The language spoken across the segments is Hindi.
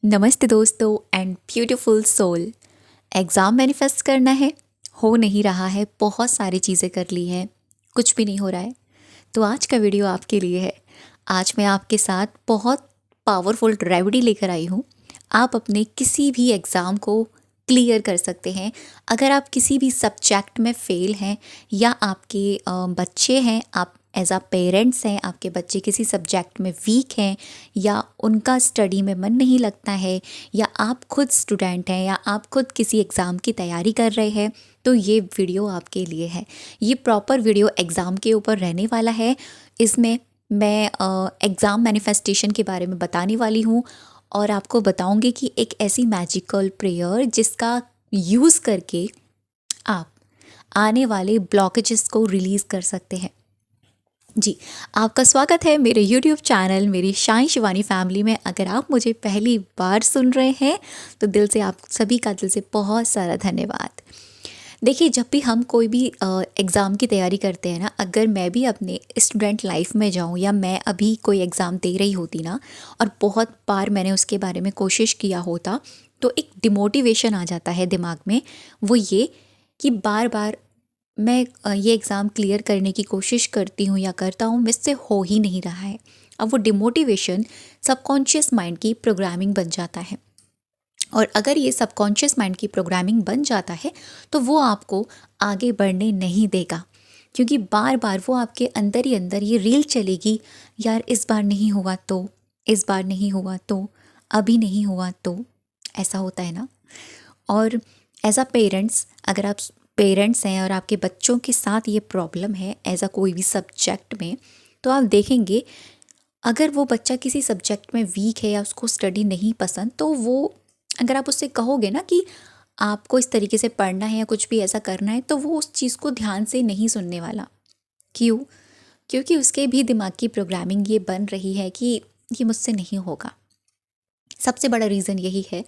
नमस्ते दोस्तों and beautiful soul. Exam manifest करना है, हो नहीं रहा है, बहुत सारी चीज़ें कर ली हैं, कुछ भी नहीं हो रहा है। तो आज का वीडियो आपके लिए है। आज मैं आपके साथ बहुत पावरफुल रेमेडी लेकर आई हूँ। आप अपने किसी भी एग्ज़ाम को क्लियर कर सकते हैं। अगर आप किसी भी सब्जेक्ट में फ़ेल हैं या आपके बच्चे हैं, आप एज अ पेरेंट्स हैं, आपके बच्चे किसी सब्जेक्ट में वीक हैं या उनका स्टडी में मन नहीं लगता है, या आप खुद स्टूडेंट हैं या आप खुद किसी एग्ज़ाम की तैयारी कर रहे हैं, तो ये वीडियो आपके लिए है। ये प्रॉपर वीडियो एग्ज़ाम के ऊपर रहने वाला है। इसमें मैं एग्ज़ाम मैनिफेस्टेशन के बारे में बताने वाली हूँ और आपको बताऊँगी कि एक ऐसी मैजिकल प्रेयर जिसका यूज़ करके आप आने वाले ब्लॉकेजेस को रिलीज़ कर सकते हैं। जी, आपका स्वागत है मेरे यूट्यूब चैनल मेरी शाइन शिवानी फैमिली में। अगर आप मुझे पहली बार सुन रहे हैं तो दिल से आप सभी का दिल से बहुत सारा धन्यवाद। देखिए, जब भी हम कोई भी एग्ज़ाम की तैयारी करते हैं ना, अगर मैं भी अपने स्टूडेंट लाइफ में जाऊँ या मैं अभी कोई एग्ज़ाम दे रही होती ना और बहुत बार मैंने उसके बारे में कोशिश किया होता, तो एक डिमोटिवेशन आ जाता है दिमाग में। वो ये कि बार बार मैं ये एग्ज़ाम क्लियर करने की कोशिश करती हूँ या करता हूँ, मुझसे हो ही नहीं रहा है। अब वो डिमोटिवेशन सबकॉन्शियस माइंड की प्रोग्रामिंग बन जाता है, और अगर ये सबकॉन्शियस माइंड की प्रोग्रामिंग बन जाता है तो वो आपको आगे बढ़ने नहीं देगा, क्योंकि बार बार वो आपके अंदर ही अंदर ये रील चलेगी, यार इस बार नहीं हुआ तो, इस बार नहीं हुआ तो, अभी नहीं हुआ तो। ऐसा होता है ना। और एज अ पेरेंट्स, अगर आप पेरेंट्स हैं और आपके बच्चों के साथ ये प्रॉब्लम है एज अ कोई भी सब्जेक्ट में, तो आप देखेंगे अगर वो बच्चा किसी सब्जेक्ट में वीक है या उसको स्टडी नहीं पसंद, तो वो, अगर आप उससे कहोगे ना कि आपको इस तरीके से पढ़ना है या कुछ भी ऐसा करना है, तो वो उस चीज़ को ध्यान से नहीं सुनने वाला। क्यों? क्योंकि उसके भी दिमाग की प्रोग्रामिंग ये बन रही है कि ये मुझसे नहीं होगा। सबसे बड़ा रीज़न यही है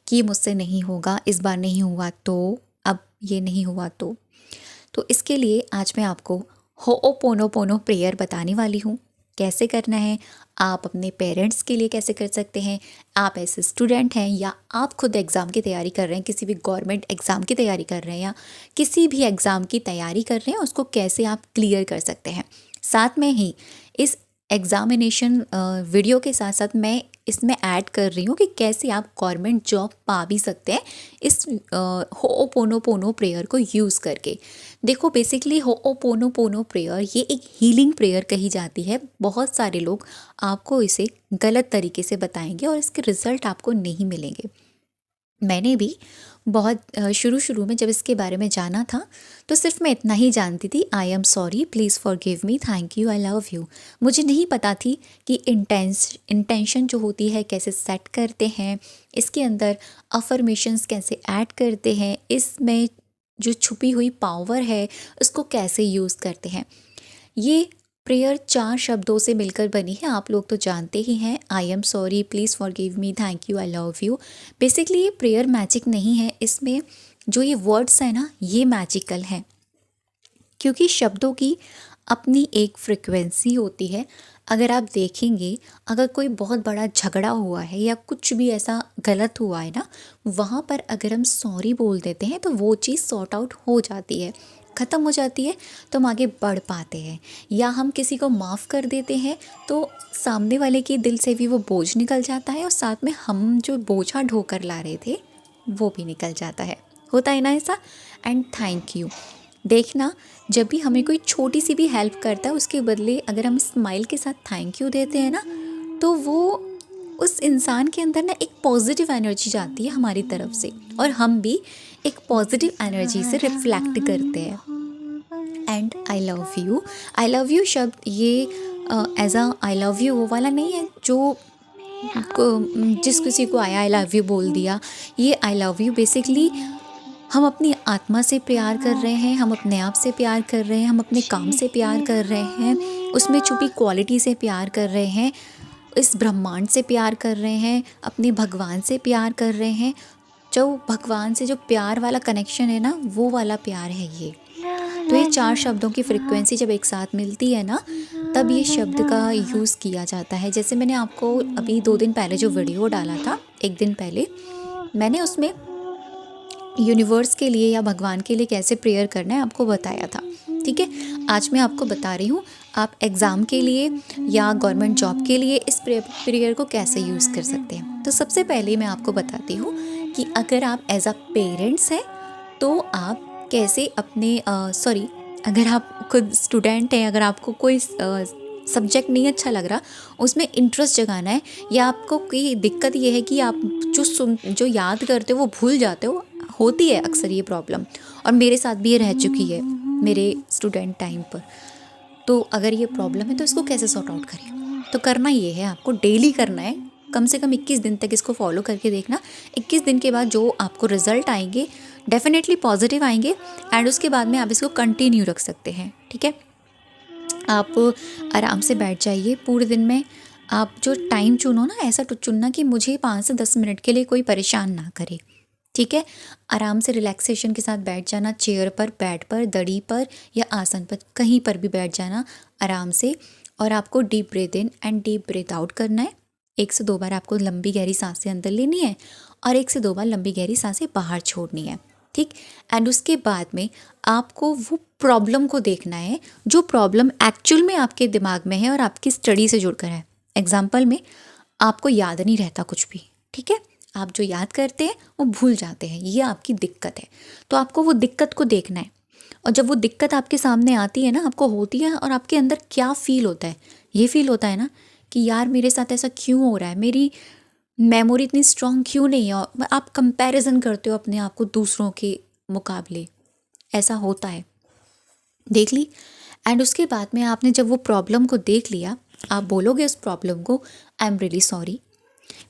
कि ये मुझसे नहीं होगा, इस बार नहीं हुआ तो, अब ये नहीं हुआ तो इसके लिए आज मैं आपको होओपोनोपोनो प्रेयर बताने वाली हूँ। कैसे करना है, आप अपने पेरेंट्स के लिए कैसे कर सकते हैं, आप ऐसे स्टूडेंट हैं या आप खुद एग्ज़ाम की तैयारी कर रहे हैं, किसी भी गवर्नमेंट एग्ज़ाम की तैयारी कर रहे हैं या किसी भी एग्ज़ाम की तैयारी कर रहे हैं, उसको कैसे आप क्लियर कर सकते हैं। साथ में ही इस एग्ज़ामिनेशन वीडियो के साथ साथ मैं इसमें ऐड कर रही हूँ कि कैसे आप गवर्नमेंट जॉब पा भी सकते हैं इस होओपोनोपोनो प्रेयर को यूज़ करके। देखो, बेसिकली होओपोनोपोनो प्रेयर ये एक हीलिंग प्रेयर कही जाती है। बहुत सारे लोग आपको इसे गलत तरीके से बताएंगे और इसके रिज़ल्ट आपको नहीं मिलेंगे। मैंने भी बहुत शुरू में जब इसके बारे में जाना था तो सिर्फ मैं इतना ही जानती थी, I am sorry, please forgive me, thank you, I love you. मुझे नहीं पता थी कि इंटेंशन जो होती है कैसे सेट करते हैं, इसके अंदर अफर्मेशंस कैसे ऐड करते हैं, इसमें जो छुपी हुई पावर है उसको कैसे यूज़ करते हैं। ये प्रेयर 4 शब्दों से मिलकर बनी है, आप लोग तो जानते ही हैं, I am sorry, please forgive me, thank you, I love you. Basically ये प्रेयर मैजिक नहीं है, इसमें जो ये वर्ड्स हैं ना, ये मैजिकल हैं, क्योंकि शब्दों की अपनी एक फ्रिक्वेंसी होती है। अगर आप देखेंगे, अगर कोई बहुत बड़ा झगड़ा हुआ है या कुछ भी ऐसा गलत हुआ है ना, वहाँ पर अगर हम सॉरी बोल देते हैं तो वो चीज़ सॉर्ट आउट हो जाती है, ख़त्म हो जाती है, तो हम आगे बढ़ पाते हैं। या हम किसी को माफ़ कर देते हैं तो सामने वाले के दिल से भी वो बोझ निकल जाता है और साथ में हम जो बोझा ढोकर ला रहे थे वो भी निकल जाता है। होता है ना ऐसा। एंड थैंक यू, देखना, जब भी हमें कोई छोटी सी भी हेल्प करता है उसके बदले अगर हम स्माइल के साथ थैंक यू देते हैं ना, तो वो उस इंसान के अंदर ना एक पॉजिटिव एनर्जी जाती है हमारी तरफ से, और हम भी एक पॉजिटिव एनर्जी से रिफ्लेक्ट करते हैं। एंड आई लव यू शब्द ये as a I love you वो वाला नहीं है जो जिस किसी को आया आई लव यू बोल दिया। ये आई लव यू बेसिकली हम अपनी आत्मा से प्यार कर रहे हैं, हम अपने आप से प्यार कर रहे हैं, हम अपने काम से प्यार कर रहे हैं, उसमें छुपी क्वालिटी से प्यार कर रहे हैं, इस ब्रह्मांड से प्यार कर रहे हैं, अपने भगवान से प्यार कर रहे हैं। जो भगवान से जो प्यार वाला कनेक्शन है ना, वो वाला प्यार है ये। तो ये 4 शब्दों की फ्रिक्वेंसी जब एक साथ मिलती है ना, तब ये शब्द का यूज़ किया जाता है। जैसे मैंने आपको अभी 2 दिन पहले जो वीडियो डाला था, 1 दिन पहले, मैंने उसमें यूनिवर्स के लिए या भगवान के लिए कैसे प्रेयर करना है आपको बताया था। ठीक है, आज मैं आपको बता रही हूँ आप एग्ज़ाम के लिए या गवर्नमेंट जॉब के लिए इस प्रेयर को कैसे यूज़ कर सकते हैं। तो सबसे पहले मैं आपको बताती हूँ कि अगर आप एज अ पेरेंट्स हैं तो आप कैसे अपने अगर आप खुद स्टूडेंट हैं, अगर आपको कोई सब्जेक्ट नहीं अच्छा लग रहा, उसमें इंटरेस्ट जगाना है, या आपको कोई दिक्कत ये है कि आप जो याद करते हो वो भूल जाते हो, होती है अक्सर ये प्रॉब्लम, और मेरे साथ भी ये रह चुकी है मेरे स्टूडेंट टाइम पर। तो अगर ये प्रॉब्लम है तो इसको कैसे सॉर्ट आउट करें, तो करना ये है, आपको डेली करना है, कम से कम 21 दिन तक इसको फॉलो करके देखना। 21 दिन के बाद जो आपको रिजल्ट आएंगे डेफिनेटली पॉजिटिव आएंगे, एंड उसके बाद में आप इसको कंटिन्यू रख सकते हैं। ठीक है, आप आराम से बैठ जाइए। पूरे दिन में आप जो टाइम चुनो ना, ऐसा चुनना कि मुझे 5 से 10 मिनट के लिए कोई परेशान ना करे। ठीक है, आराम से रिलैक्सेशन के साथ बैठ जाना, चेयर पर, बेड पर, दड़ी पर या आसन पर, कहीं पर भी बैठ जाना आराम से, और आपको deep breath in and deep breath out करना है। 1 से 2 बार आपको लंबी गहरी सांसें अंदर लेनी है और 1 से 2 बार लंबी गहरी सांसें बाहर छोड़नी है। ठीक, एंड उसके बाद में आपको वो प्रॉब्लम को देखना है जो प्रॉब्लम एक्चुअल में आपके दिमाग में है और आपकी स्टडी से जुड़कर है। एग्जाम्पल में आपको याद नहीं रहता कुछ भी। ठीक है, आप जो याद करते हैं वो भूल जाते हैं, ये आपकी दिक्कत है। तो आपको वो दिक्कत को देखना है, और जब वो दिक्कत आपके सामने आती है ना, आपको होती है, और आपके अंदर क्या फील होता है, ये फील होता है ना कि यार मेरे साथ ऐसा क्यों हो रहा है, मेरी मेमोरी इतनी स्ट्रांग क्यों नहीं है, और आप कंपैरिजन करते हो अपने आप को दूसरों के मुकाबले, ऐसा होता है, देख ली। एंड उसके बाद में आपने जब वो प्रॉब्लम को देख लिया, आप बोलोगे उस प्रॉब्लम को, आई एम रियली सॉरी,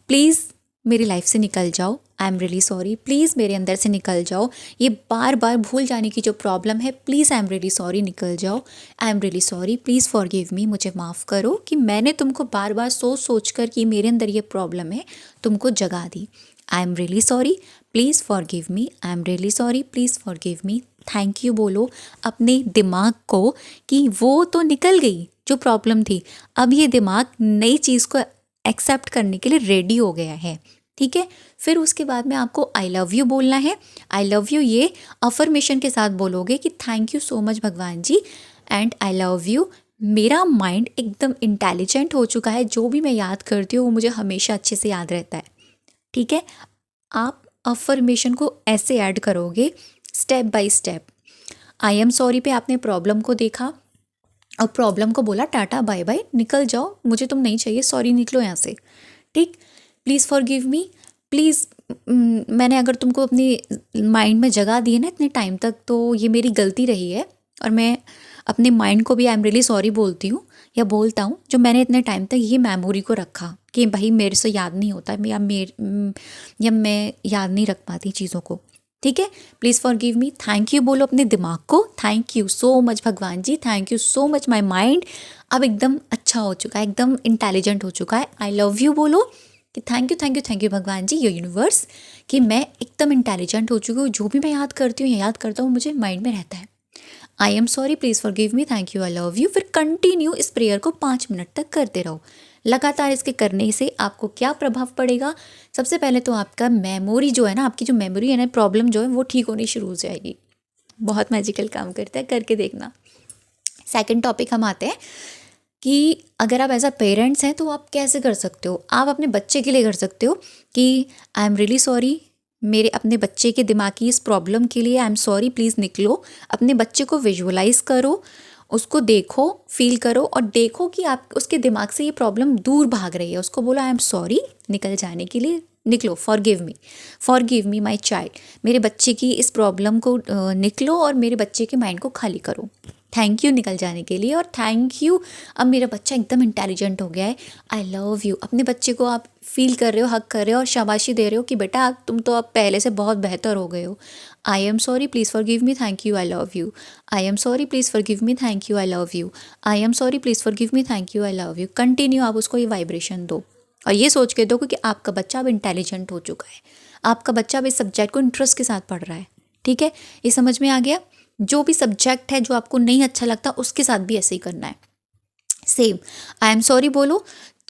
प्लीज़ मेरी लाइफ से निकल जाओ, आई एम रियली सॉरी, प्लीज़ मेरे अंदर से निकल जाओ, ये बार बार भूल जाने की जो प्रॉब्लम है, please I am really sorry, निकल जाओ, आई am really sorry, please forgive मी, मुझे माफ़ करो कि मैंने तुमको बार बार सोच कर कि मेरे अंदर ये प्रॉब्लम है तुमको जगा दी। I am really sorry, please forgive me, I am really sorry, please forgive me, thank you बोलो अपने दिमाग को कि वो तो निकल गई जो प्रॉब्लम थी, अब ये दिमाग नई चीज़ को एक्सेप्ट करने के लिए रेडी हो गया है। ठीक है, फिर उसके बाद में आपको आई लव यू बोलना है। आई लव यू ये अफर्मेशन के साथ बोलोगे कि थैंक यू सो मच भगवान जी एंड आई लव यू, मेरा माइंड एकदम इंटेलिजेंट हो चुका है, जो भी मैं याद करती हूँ वो मुझे हमेशा अच्छे से याद रहता है। ठीक है, आप अफर्मेशन को ऐसे ऐड करोगे step by step. I am sorry पे आपने प्रॉब्लम को देखा और प्रॉब्लम को बोला टाटा बाय बाय, निकल जाओ, मुझे तुम नहीं चाहिए, सॉरी, निकलो यहाँ से। ठीक, प्लीज़ फॉरगिव मी, प्लीज़ मैंने अगर तुमको अपनी माइंड में जगह दी है ना इतने टाइम तक, तो ये मेरी गलती रही है, और मैं अपने माइंड को भी आई एम रियली सॉरी बोलती हूँ या बोलता हूँ, जो मैंने इतने टाइम तक ये मेमोरी को रखा कि भाई मेरे से याद नहीं होता या मैं याद नहीं रख पाती चीज़ों को। ठीक है, please forgive me, thank you बोलो अपने दिमाग को, थैंक यू सो मच भगवान जी, thank you so much my mind, अब एकदम अच्छा हो चुका है, एकदम इंटेलिजेंट हो चुका है। आई लव यू बोलो कि थैंक यू भगवान जी, ये यूनिवर्स, कि मैं एकदम इंटेलिजेंट हो चुकी हूँ, जो भी मैं याद करती हूँ या याद करता हूँ मुझे माइंड में रहता है। I am sorry, please forgive me, thank you, I love you. फिर कंटिन्यू इस प्रेयर को 5 मिनट तक करते रहो। लगातार इसके करने से आपको क्या प्रभाव पड़ेगा, सबसे पहले तो आपका मेमोरी जो है ना, आपकी जो मेमोरी है ना, प्रॉब्लम जो है वो ठीक होनी शुरू हो जाएगी। बहुत मैजिकल काम करता है, करके देखना। सेकंड टॉपिक हम आते हैं कि अगर आप एज अ पेरेंट्स हैं तो आप कैसे कर सकते हो। आप अपने बच्चे के लिए कर सकते हो कि आई एम रियली सॉरी, मेरे अपने बच्चे के दिमाग की इस प्रॉब्लम के लिए आई एम सॉरी, प्लीज़ निकलो। अपने बच्चे को विजुअलाइज करो, उसको देखो, फील करो, और देखो कि आप उसके दिमाग से ये प्रॉब्लम दूर भाग रही है। उसको बोलो आई एम सॉरी, निकल जाने के लिए निकलो, फॉरगिव मी माय चाइल्ड, मेरे बच्चे की इस प्रॉब्लम को निकलो और मेरे बच्चे के माइंड को खाली करो। थैंक यू निकल जाने के लिए, और थैंक यू, अब मेरा बच्चा एकदम इंटेलिजेंट हो गया है। आई लव यू, अपने बच्चे को आप फील कर रहे हो, हक कर रहे हो और शाबाशी दे रहे हो कि बेटा तुम तो अब पहले से बहुत बेहतर हो गए हो। I am sorry, please forgive me, thank you, I love you. I am sorry, please forgive me, thank you, I love you. I am sorry, please forgive me, thank you, I love you. Continue आप उसको ये वाइब्रेशन दो, और ये सोच के दो कि आपका बच्चा अब इंटेलिजेंट हो चुका है, आपका बच्चा अब इस सब्जेक्ट को इंटरेस्ट के साथ पढ़ रहा है। ठीक है, ये समझ में आ गया। जो भी सब्जेक्ट है जो आपको नहीं अच्छा लगता उसके साथ भी ऐसे ही करना है। सेम, आई एम सॉरी बोलो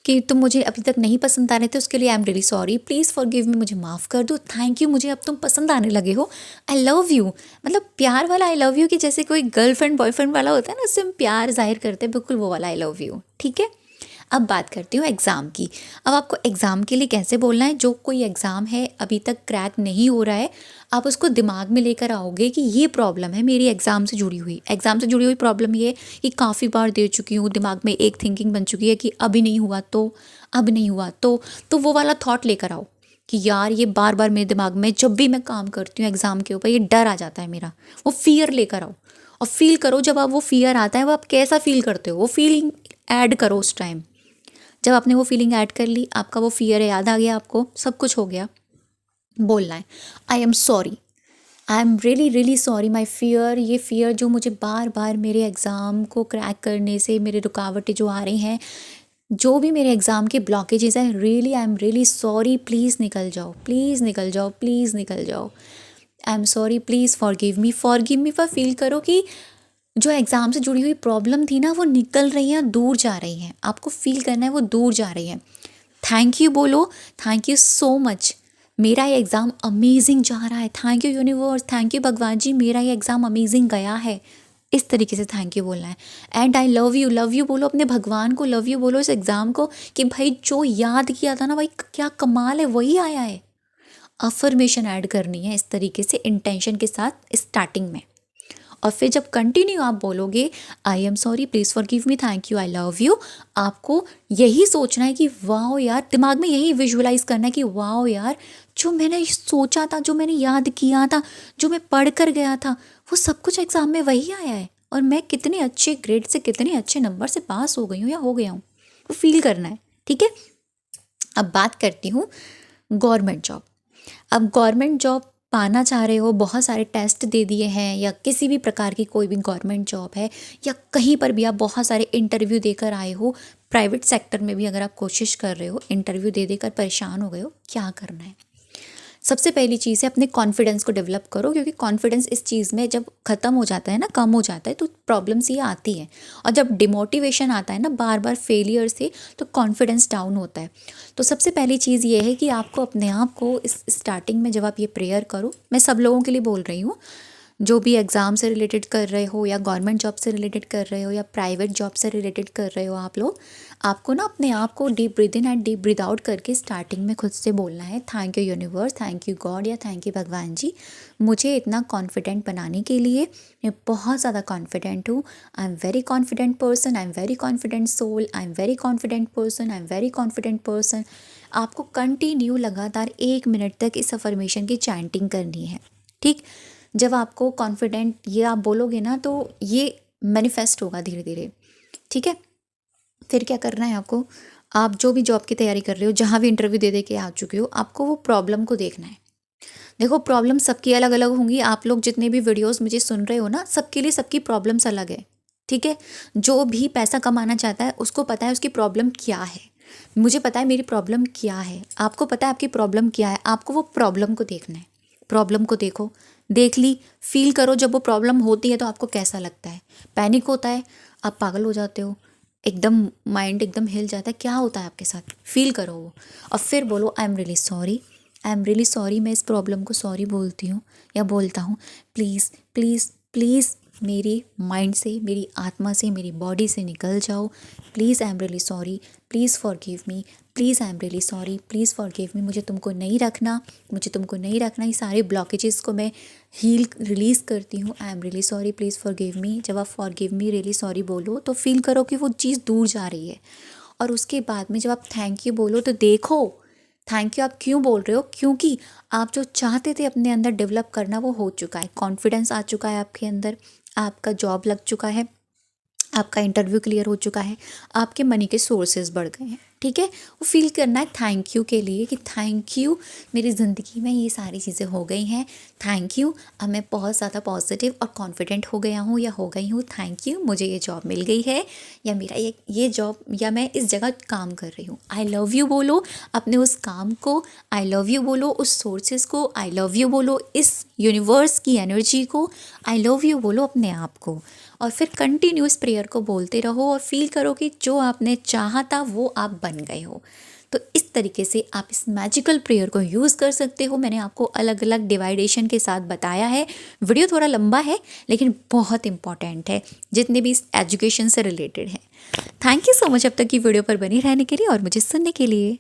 कि तुम मुझे अभी तक नहीं पसंद आ रहे थे, उसके लिए आई am really sorry, please forgive मी, मुझे माफ़ कर दो, थैंक यू, मुझे अब तुम पसंद आने लगे हो, आई लव यू। मतलब प्यार वाला आई लव यू कि जैसे कोई गर्लफ्रेंड बॉयफ्रेंड वाला होता है ना, उससे हम प्यार जाहिर करते हैं, बिल्कुल वो वाला आई लव यू। ठीक है, अब बात करती हूँ एग्ज़ाम की। अब आपको एग्ज़ाम के लिए कैसे बोलना है। जो कोई एग्ज़ाम है अभी तक क्रैक नहीं हो रहा है, आप उसको दिमाग में लेकर आओगे कि ये प्रॉब्लम है मेरी एग्ज़ाम से जुड़ी हुई। एग्ज़ाम से जुड़ी हुई प्रॉब्लम ये है कि काफ़ी बार दे चुकी हूँ, दिमाग में एक थिंकिंग बन चुकी है कि अभी नहीं हुआ तो, अब नहीं हुआ तो वो वाला थॉट लेकर आओ कि यार ये बार बार मेरे दिमाग में जब भी मैं काम करती हूँ एग्ज़ाम के ऊपर ये डर आ जाता है मेरा। वो फियर लेकर आओ और फील करो, जब आप वो फियर आता है वो आप कैसा फील करते हो, वो फीलिंग ऐड करो उस टाइम। जब आपने वो फीलिंग ऐड कर ली, आपका वो फियर याद आ गया, आपको सब कुछ हो गया, बोलना है I am sorry, I am really really sorry my fear. ये फियर जो मुझे बार बार मेरे एग्ज़ाम को क्रैक करने से, मेरे रुकावटें जो आ रही हैं, जो भी मेरे एग्ज़ाम के ब्लॉकेजेस हैं, really I am really sorry, please निकल जाओ, प्लीज़ निकल जाओ, प्लीज़ निकल जाओ, I am sorry, please forgive मी पर फील करो कि जो एग्ज़ाम से जुड़ी हुई प्रॉब्लम थी ना वो निकल रही है, दूर जा रही हैं। आपको फील करना है वो दूर जा रही है। थैंक यू बोलो, थैंक यू सो मच, मेरा ये एग्ज़ाम अमेजिंग जा रहा है, thank you universe, thank you भगवान जी, मेरा ये एग्ज़ाम अमेजिंग गया है। इस तरीके से थैंक यू बोलना है। एंड आई लव यू बोलो, अपने भगवान को लव यू बोलो इस एग्ज़ाम को कि भाई जो याद किया था ना भाई क्या कमाल है, वही आया है। अफर्मेशन ऐड करनी है इस तरीके से इंटेंशन के साथ स्टार्टिंग में। और फिर जब कंटिन्यू आप बोलोगे I am sorry, please forgive me, thank you, I love you, आपको यही सोचना है कि वाओ यार, दिमाग में यही विजुअलाइज करना है कि वाओ यार, जो मैंने सोचा था, जो मैंने याद किया था, जो मैं पढ़ कर गया था, वो सब कुछ एग्ज़ाम में वही आया है और मैं कितने अच्छे ग्रेड से, कितने अच्छे नंबर से पास हो गई हूँ या हो गया हूँ, वो फील करना है। ठीक है, अब बात करती हूँ गवर्नमेंट जॉब। अब गवर्नमेंट जॉब पाना चाह रहे हो, बहुत सारे टेस्ट दे दिए हैं, या किसी भी प्रकार की कोई भी गवर्नमेंट जॉब है, या कहीं पर भी आप बहुत सारे इंटरव्यू देकर आए हो, प्राइवेट सेक्टर में भी अगर आप कोशिश कर रहे हो, इंटरव्यू दे देकर परेशान हो गए हो, क्या करना है। सबसे पहली चीज़ है अपने कॉन्फिडेंस को डेवलप करो, क्योंकि कॉन्फिडेंस इस चीज़ में जब ख़त्म हो जाता है ना, कम हो जाता है, तो प्रॉब्लम्स ये आती है। और जब डिमोटिवेशन आता है ना बार बार फेलियर से, तो कॉन्फिडेंस डाउन होता है। तो सबसे पहली चीज़ ये है कि आपको अपने आप को इस स्टार्टिंग में जब आप ये प्रेयर करो, मैं सब लोगों के लिए बोल रही हूँ, जो भी एग्ज़ाम से रिलेटेड कर रहे हो, या गवर्नमेंट जॉब से रिलेटेड कर रहे हो, या प्राइवेट जॉब से रिलेटेड कर रहे हो आप लोग, आपको ना अपने आप को deep breath in and deep breath out करके स्टार्टिंग में खुद से बोलना है thank you universe, thank you God, या थैंक यू भगवान जी, मुझे इतना कॉन्फिडेंट बनाने के लिए। मैं बहुत ज़्यादा कॉन्फिडेंट हूँ, I am very confident person, I am very confident soul, I am very confident person, I am very confident person. आपको कंटिन्यू लगातार 1 मिनट तक इस अफर्मेशन की चैंटिंग करनी है। ठीक, जब आपको कॉन्फिडेंट ये आप बोलोगे ना, तो ये मैनिफेस्ट होगा धीरे धीरे। ठीक है, फिर क्या करना है आपको, आप जो भी जॉब की तैयारी कर रहे हो, जहाँ भी इंटरव्यू दे दे के आ चुके हो, आपको वो प्रॉब्लम को देखना है। देखो प्रॉब्लम सबकी अलग अलग होंगी, आप लोग जितने भी वीडियोस मुझे सुन रहे हो ना, सबके लिए सबकी प्रॉब्लम्स अलग है। ठीक है, जो भी पैसा कमाना चाहता है उसको पता है उसकी प्रॉब्लम क्या है, मुझे पता है मेरी प्रॉब्लम क्या है, आपको पता है आपकी प्रॉब्लम क्या है, आपको वो प्रॉब्लम को देखना है। प्रॉब्लम को देखो, देख ली, फील करो, जब वो प्रॉब्लम होती है तो आपको कैसा लगता है। पैनिक होता है, आप पागल हो जाते हो, एकदम माइंड एकदम हिल जाता है, क्या होता है आपके साथ, फील करो वो, और फिर बोलो आई am really sorry, I am really sorry, मैं इस प्रॉब्लम को सॉरी बोलती हूँ या बोलता हूँ, प्लीज़ प्लीज़ प्लीज़ मेरी माइंड से, मेरी आत्मा से, मेरी बॉडी से निकल जाओ, please I am really sorry, please forgive me, please I am really sorry, please forgive मी, मुझे तुमको नहीं रखना, मुझे तुमको नहीं रखना, ये सारे ब्लॉकेजेस को मैं हील रिलीज़ करती हूँ, I am really sorry, please forgive मी। जब आप फॉरगिव मी रियली सॉरी बोलो तो फील करो कि वो चीज़ दूर जा रही है। और उसके बाद में जब आप थैंक यू बोलो तो देखो थैंक यू आप क्यों बोल रहे हो, क्योंकि आप जो चाहते थे अपने अंदर डेवलप करना वो हो चुका है, कॉन्फिडेंस आ चुका है आपके अंदर, आपका जॉब लग चुका है, आपका इंटरव्यू क्लियर हो चुका है, आपके मनी के सोर्सेज बढ़ गए हैं। ठीक है, वो फील करना है थैंक यू के लिए कि थैंक यू, मेरी ज़िंदगी में ये सारी चीज़ें हो गई हैं, थैंक यू, अब मैं बहुत ज़्यादा पॉजिटिव और कॉन्फिडेंट हो गया हूँ या हो गई हूँ, थैंक यू, मुझे ये जॉब मिल गई है, या मेरा ये जॉब, या मैं इस जगह काम कर रही हूँ। आई लव यू बोलो अपने उस काम को, आई लव यू बोलो उस सोर्सेज को, आई लव यू बोलो इस यूनिवर्स की एनर्जी को, आई लव यू बोलो अपने आप को। और फिर कंटिन्यूस प्रेयर को बोलते रहो और फील करो कि जो आपने चाहा था वो आप बन गए हो। तो इस तरीके से आप इस मैजिकल प्रेयर को यूज़ कर सकते हो। मैंने आपको अलग अलग डिवाइडेशन के साथ बताया है। वीडियो थोड़ा लंबा है लेकिन बहुत इंपॉर्टेंट है, जितने भी इस एजुकेशन से रिलेटेड है। थैंक यू सो मच अब तक की वीडियो पर बनी रहने के लिए और मुझे सुनने के लिए।